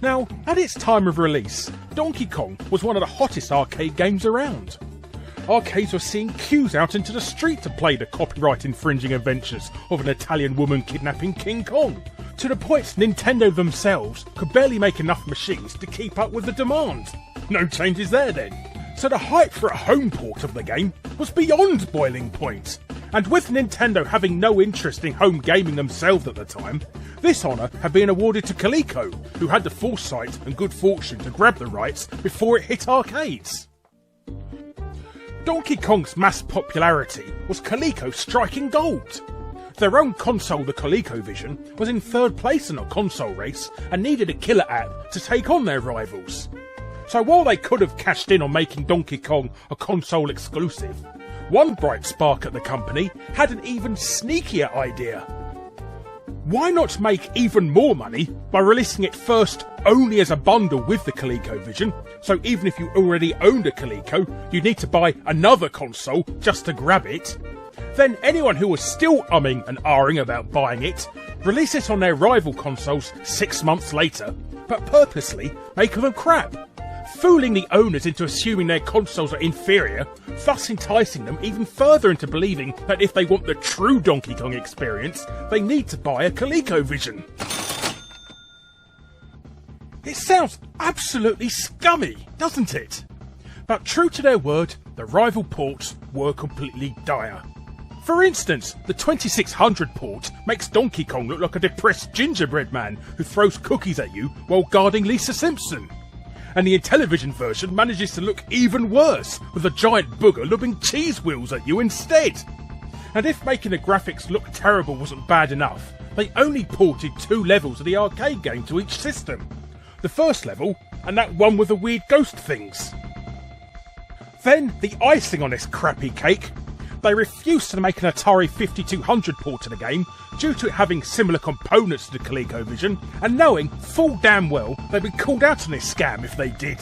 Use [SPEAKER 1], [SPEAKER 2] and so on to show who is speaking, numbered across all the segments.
[SPEAKER 1] Now, at its time of release, Donkey Kong was one of the hottest arcade games around. Arcades were seeing queues out into the street to play the copyright-infringing adventures of an Italian woman kidnapping King Kong, to the point Nintendo themselves could barely make enough machines to keep up with the demand. No changes there then. So the hype for a home port of the game was beyond boiling point. And with Nintendo having no interest in home gaming themselves at the time, this honour had been awarded to Coleco, who had the foresight and good fortune to grab the rights before it hit arcades. Donkey Kong's mass popularity was Coleco striking gold. Their own console, the ColecoVision, was in third place in a console race and needed a killer app to take on their rivals. So while they could have cashed in on making Donkey Kong a console exclusive, one bright spark at the company had an even sneakier idea. Why not make even more money by releasing it first only as a bundle with the ColecoVision, so even if you already owned a Coleco, you'd need to buy another console just to grab it? Then anyone who was still umming and ahhing about buying it, release it on their rival consoles 6 months later, but purposely make them crap, fooling the owners into assuming their consoles are inferior, thus enticing them even further into believing that if they want the true Donkey Kong experience, they need to buy a ColecoVision. It sounds absolutely scummy, doesn't it? But true to their word, the rival ports were completely dire. For instance, the 2600 port makes Donkey Kong look like a depressed gingerbread man who throws cookies at you while guarding Lisa Simpson. And the Intellivision version manages to look even worse, with a giant booger lobbing cheese wheels at you instead. And if making the graphics look terrible wasn't bad enough, they only ported 2 levels of the arcade game to each system. The first level, and that one with the weird ghost things. Then, the icing on this crappy cake, they refused to make an Atari 5200 port of the game due to it having similar components to the ColecoVision, and knowing full damn well they'd be called out on this scam if they did.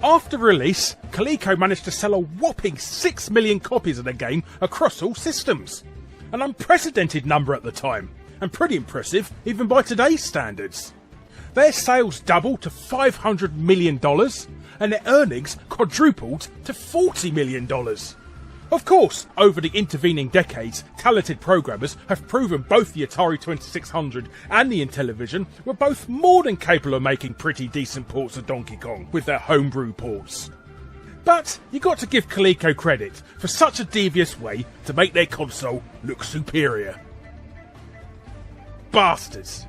[SPEAKER 1] After release, Coleco managed to sell a whopping 6 million copies of the game across all systems. An unprecedented number at the time, and pretty impressive even by today's standards. Their sales doubled to $500 million, and their earnings quadrupled to $40 million. Of course, over the intervening decades, talented programmers have proven both the Atari 2600 and the Intellivision were both more than capable of making pretty decent ports of Donkey Kong with their homebrew ports. But you got to give Coleco credit for such a devious way to make their console look superior. Bastards!